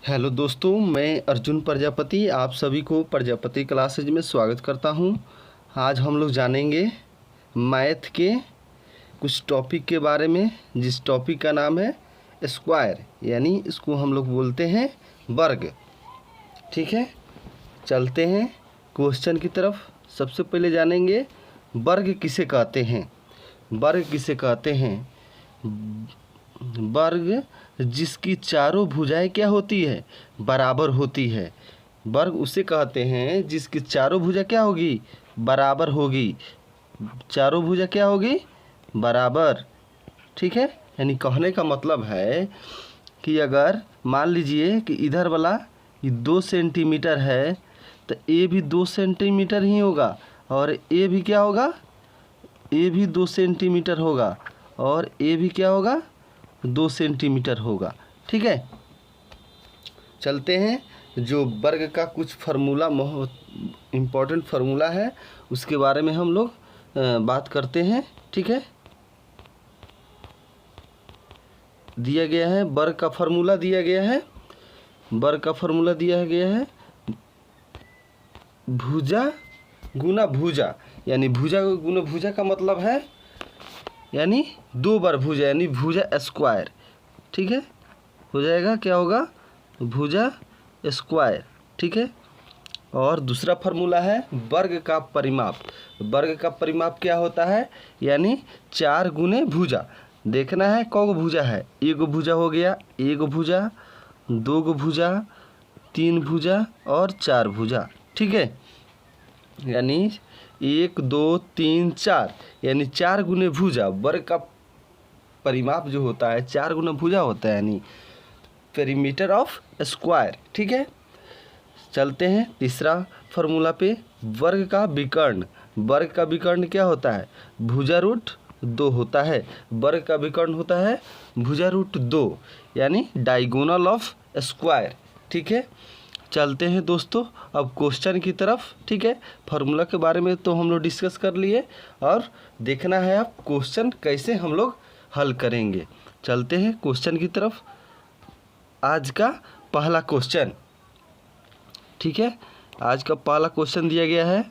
Hello दोस्तों, मैं अर्जुन प्रजापति आप सभी को प्रजापति क्लासेज में स्वागत करता हूं। आज हम लोग जानेंगे मैथ के कुछ टॉपिक के बारे में, जिस टॉपिक का नाम है स्क्वायर, यानी इसको हम लोग बोलते हैं वर्ग। ठीक है, चलते हैं क्वेश्चन की तरफ। सबसे पहले जानेंगे वर्ग किसे कहते हैं। वर्ग किसे कहते हैं? वर्ग जिसकी चारों भुजाएं क्या होती है? बराबर होती है। वर्ग उसे कहते हैं जिसकी चारों भुजा क्या होगी? बराबर होगी। चारों भुजा क्या होगी? बराबर। ठीक है, यानी कहने का मतलब है कि अगर मान लीजिए कि इधर वाला ये 2 सेंटीमीटर है तो ए भी 2 सेंटीमीटर ही होगा, और ए भी क्या होगा? ए भी 2 सेंटीमीटर होगा, और ए भी क्या होगा? 2 सेंटीमीटर होगा। ठीक है, चलते हैं जो वर्ग का कुछ फार्मूला, इम्पोर्टेंट फार्मूला है, उसके बारे में हम लोग बात करते हैं। ठीक है, दिया गया है वर्ग का फार्मूला, दिया गया है वर्ग का फार्मूला दिया गया है भुजा गुना भुजा, यानी भुजा गुना भुजा का मतलब है यानी 2 बार भुजा, यानी भुजा स्क्वायर। ठीक है, हो जाएगा, क्या होगा? भुजा स्क्वायर। ठीक है, और दूसरा फार्मूला है वर्ग का परिमाप। वर्ग का परिमाप क्या होता है? यानी 4 गुने भुजा। देखना है कौन भुजा है। एक भुजा हो गया, एक भुजा, 2 भुजा, 3 भुजा और 4 भुजा। ठीक है, यानी 1 2 3 4, यानी 4 गुने भुजा। वर्ग का परिमाप जो होता है 4 गुना भुजा होता है, यानी पेरीमीटर ऑफ स्क्वायर। ठीक है, चलते हैं तीसरा फार्मूला पे। वर्ग का विकर्ण। वर्ग का विकर्ण क्या होता है? भुजा रूट 2 होता है। वर्ग का विकर्ण होता है भुजा रूट 2, यानी डायगोनल ऑफ स्क्वायर। ठीक है, चलते हैं दोस्तों अब क्वेश्चन की तरफ। ठीक है, फार्मूला के बारे में तो हम लोग डिस्कस कर लिए, और देखना है अब क्वेश्चन कैसे हम लोग हल करेंगे। चलते हैं क्वेश्चन की तरफ। आज का पहला क्वेश्चन। ठीक है, आज का पहला क्वेश्चन दिया गया है,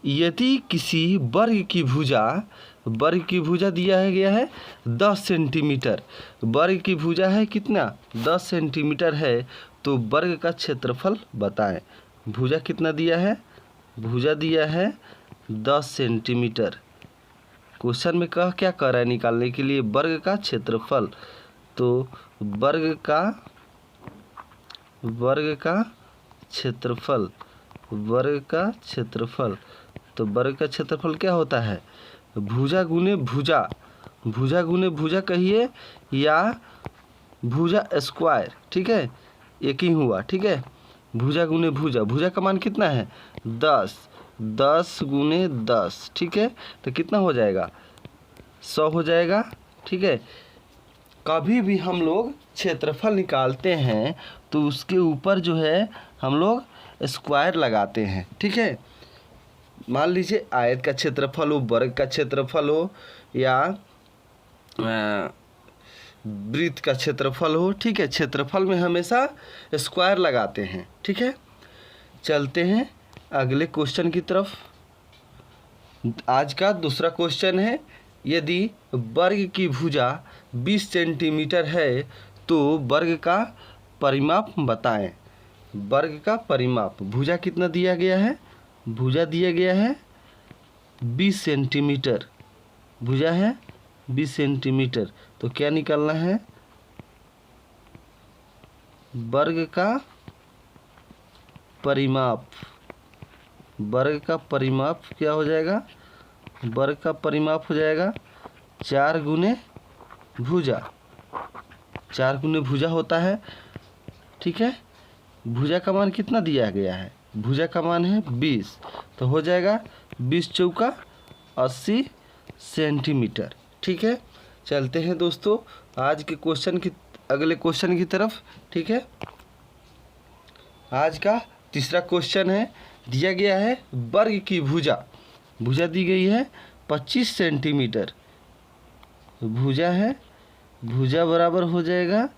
यदि किसी वर्ग की भुजा दिया गया है 10 सेंटीमीटर। वर्ग की भुजा है कितना? 10 सेंटीमीटर है, तो वर्ग का क्षेत्रफल बताएं। भुजा कितना दिया है? भुजा दिया है 10 सेंटीमीटर। क्वेश्चन में क्या कर रहा है निकालने के लिए? वर्ग का क्षेत्रफल। तो वर्ग का क्षेत्रफल, वर्ग का क्षेत्रफल। तो वर्ग का क्षेत्रफल क्या होता है? भुजा गुने भुजा, भुजा गुने भुजा कहिए, या भुजा स्क्वायर। ठीक है, एक ही हुआ। ठीक है, भुजा गुने भुजा। भुजा का मान कितना है? 10। 10 गुने 10। ठीक है, तो कितना हो जाएगा? 100 हो जाएगा। ठीक है, कभी भी हम लोग क्षेत्रफल निकालते हैं तो उसके ऊपर जो है हम लोग स्क्वायर लगाते हैं। ठीक है, मान लीजिए आयत का क्षेत्रफल हो, वर्ग का क्षेत्रफल हो, या वृत्त का क्षेत्रफल हो। ठीक है, क्षेत्रफल में हमेशा स्क्वायर लगाते हैं। ठीक है, चलते हैं अगले क्वेश्चन की तरफ। आज का दूसरा क्वेश्चन है, यदि वर्ग की भुजा 20 सेंटीमीटर है तो वर्ग का परिमाप बताएं। वर्ग का परिमाप। भुजा कितना दिया गया है? भुजा दिया गया है 20 सेंटीमीटर। भुजा है 20 सेंटीमीटर, तो क्या निकालना है? वर्ग का परिमाप। वर्ग का परिमाप क्या हो जाएगा? वर्ग का परिमाप हो जाएगा 4 गुने भुजा। 4 गुने भुजा होता है। ठीक है, भुजा का मान कितना दिया गया है? भुजा का मान है 20, तो हो जाएगा 20 चौका 80 सेंटीमीटर। ठीक है, चलते हैं दोस्तों आज के क्वेश्चन की, अगले क्वेश्चन की तरफ। ठीक है, आज का तीसरा क्वेश्चन है, दिया गया है वर्ग की भुजा। भुजा दी गई है 25 सेंटीमीटर। भुजा है भुजा बराबर हो जाएगा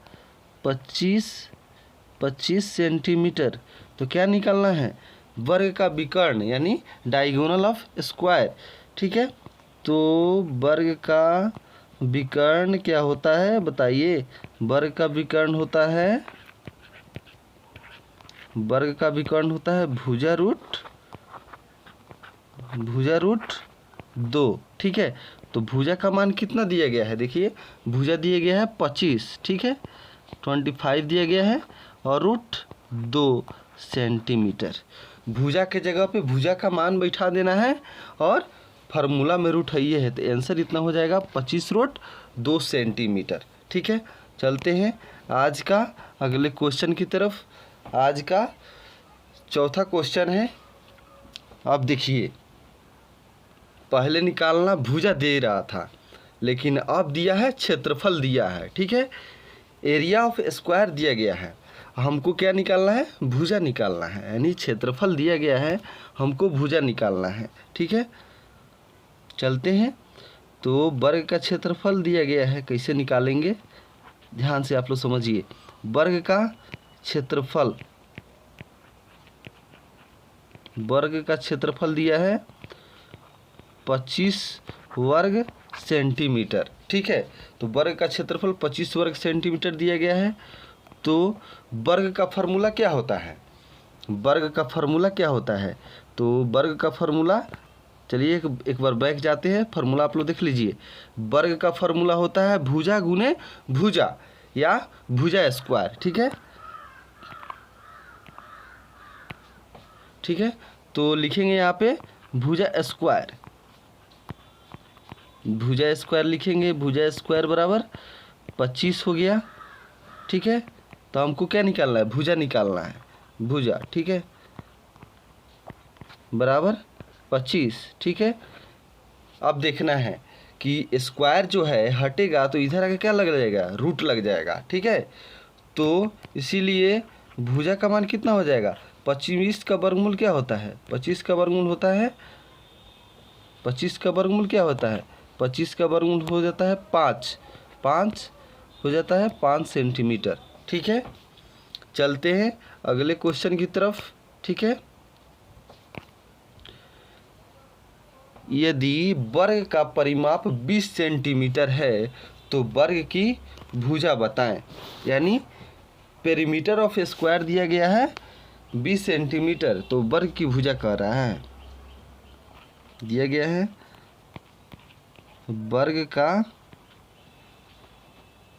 25 सेंटीमीटर। तो क्या निकालना है, वर्ग का विकर्ण यानी डायगोनल ऑफ स्क्वायर। ठीक है, तो वर्ग का विकर्ण क्या होता है बताइए। वर्ग का विकर्ण होता है, वर्ग का विकर्ण होता है भुजा रूट 2। ठीक है, तो भुजा का मान कितना दिया गया है, देखिए भुजा दिया गया है 25, ठीक है 25 दिया गया है, और रूट 2 सेंटीमीटर। भुजा के जगह पे भुजा का मान बैठा देना है, और फार्मूला में रूट है ये है, तो आंसर इतना हो जाएगा 25 रूट 2 सेंटीमीटर। ठीक है, चलते हैं आज का अगले क्वेश्चन की तरफ। आज का चौथा क्वेश्चन है। अब देखिए, पहले निकालना भुजा दे रहा था, लेकिन अब दिया है क्षेत्रफल दिया है। ठीक है, एरिया ऑफ स्क्वायर दिया गया है, हमको क्या निकालना है, भुजा निकालना है, यानी क्षेत्रफल दिया गया है, हमको भुजा निकालना है। ठीक है, चलते हैं। तो वर्ग का क्षेत्रफल दिया गया है, कैसे निकालेंगे, ध्यान से आप लोग समझिए। वर्ग का क्षेत्रफल, वर्ग का क्षेत्रफल दिया है 25 वर्ग सेंटीमीटर। ठीक है, तो वर्ग का क्षेत्रफल 25 वर्ग सेंटीमीटर दिया गया है। तो वर्ग का फार्मूला क्या होता है, वर्ग का फार्मूला क्या होता है, तो वर्ग का फार्मूला, चलिए एक बार बैक जाते हैं, फार्मूला आप लोग देख लीजिए। वर्ग का फार्मूला होता है भुजा गुने भुजा या भुजा स्क्वायर। ठीक है, ठीक है, तो लिखेंगे यहाँ पे भुजा स्क्वायर, भुजा स्क्वायर लिखेंगे, भुजा स्क्वायर बराबर 25 हो गया। ठीक है, तो हमको क्या निकालना है, भुजा निकालना है, भुजा। ठीक है, बराबर 25। ठीक है, अब देखना है कि स्क्वायर जो है हटेगा तो इधर आके क्या लग जाएगा, रूट लग जाएगा। ठीक है, तो इसीलिए भुजा का मान कितना हो जाएगा, 25 का वर्गमूल क्या होता है, 25 का वर्गमूल होता है, 25 का वर्गमूल क्या होता है, 25 का वर्गमूल हो जाता है 5 हो जाता है 5 सेंटीमीटर। ठीक है, चलते हैं अगले क्वेश्चन की तरफ। ठीक है, यदि वर्ग का परिमाप 20 सेंटीमीटर है तो वर्ग की भुजा बताएं। यानी पेरीमीटर ऑफ स्क्वायर दिया गया है 20 सेंटीमीटर, तो वर्ग की भुजा कह रहा है, दिया गया है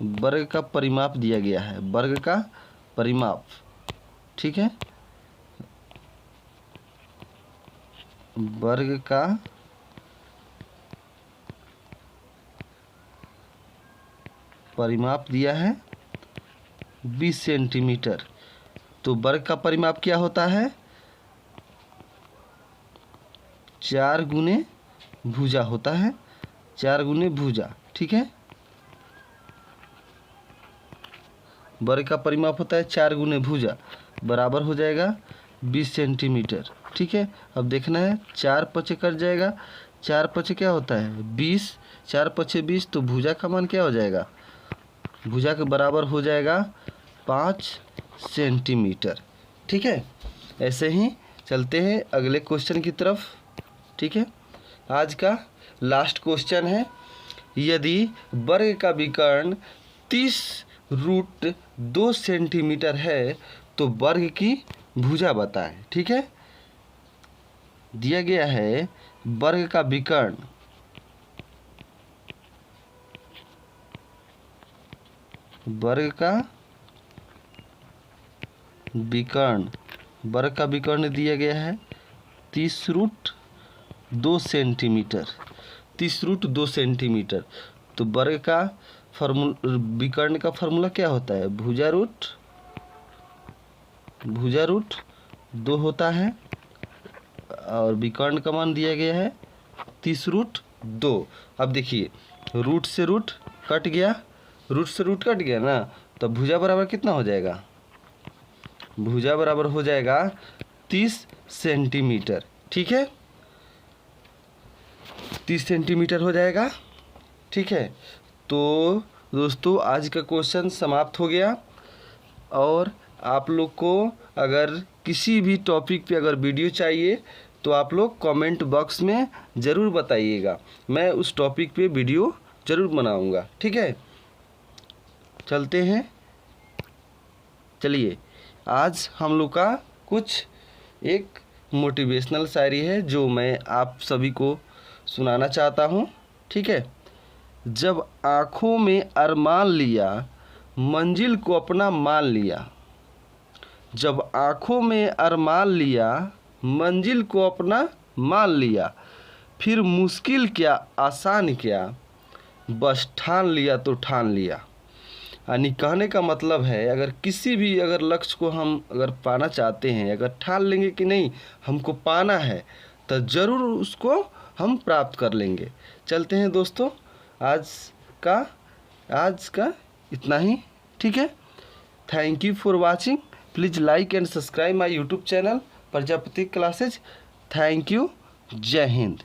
वर्ग का परिमाप दिया गया है, वर्ग का परिमाप। ठीक है, वर्ग का परिमाप दिया है 20 सेंटीमीटर। तो वर्ग का परिमाप क्या होता है, 4 गुने भुजा होता है, 4 गुने भुजा। ठीक है, वर्ग का परिमाप होता है 4 गुने भुजा, बराबर हो जाएगा 20 सेंटीमीटर। ठीक है, अब देखना है 4 पचे कट जाएगा, 4 पचे क्या होता है 20, 4 पचे 20, तो भुजा का मान क्या हो जाएगा, भुजा के बराबर हो जाएगा 5 सेंटीमीटर। ठीक है, ऐसे ही चलते हैं अगले क्वेश्चन की तरफ। ठीक है, आज का लास्ट क्वेश्चन है। यदि वर्ग का विकर्ण 30 रूट 2 सेंटीमीटर है तो वर्ग की भुजा बताएं। ठीक है, दिया गया है वर्ग का विकर्ण, वर्ग का विकर्ण, वर्ग का विकर्ण दिया गया है 30 रूट 2 सेंटीमीटर, 30 रूट 2 सेंटीमीटर। तो वर्ग का विकर्ण का फार्मूला क्या होता है, भुजा रूट 2 होता है, और विकर्ण का मान दिया गया है 30 रूट 2। अब देखिए रूट से रूट कट गया, रूट से रूट कट गया ना, तो भुजा बराबर कितना हो जाएगा, भुजा बराबर हो जाएगा 30 सेंटीमीटर। ठीक है, 30 सेंटीमीटर हो जाएगा। ठीक है, तो दोस्तों आज का क्वेश्चन समाप्त हो गया। और आप लोग को अगर किसी भी टॉपिक पे अगर वीडियो चाहिए तो आप लोग कमेंट बॉक्स में ज़रूर बताइएगा, मैं उस टॉपिक पे वीडियो ज़रूर बनाऊंगा। ठीक है, चलते हैं। चलिए आज हम लोग का कुछ एक मोटिवेशनल शायरी है जो मैं आप सभी को सुनाना चाहता हूँ। ठीक है। जब आँखों में अरमान लिया, मंजिल को अपना मान लिया। जब आँखों में अरमान लिया, मंजिल को अपना मान लिया। फिर मुश्किल क्या आसान क्या, बस ठान लिया तो ठान लिया। यानी कहने का मतलब है अगर किसी भी अगर लक्ष्य को हम अगर पाना चाहते हैं, अगर ठान लेंगे कि नहीं हमको पाना है तो ज़रूर उसको हम प्राप्त कर लेंगे। चलते हैं दोस्तों, आज का इतना ही। ठीक है, thank you for watching. Please like and subscribe my YouTube channel Prajapati classes. Thank you. जय हिंद।